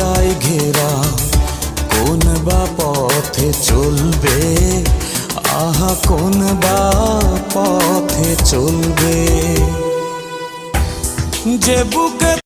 কাটায় ঘেরা, কোন বা পথে চলবে, আহা কোন বা পথে চলবে। যে বুকে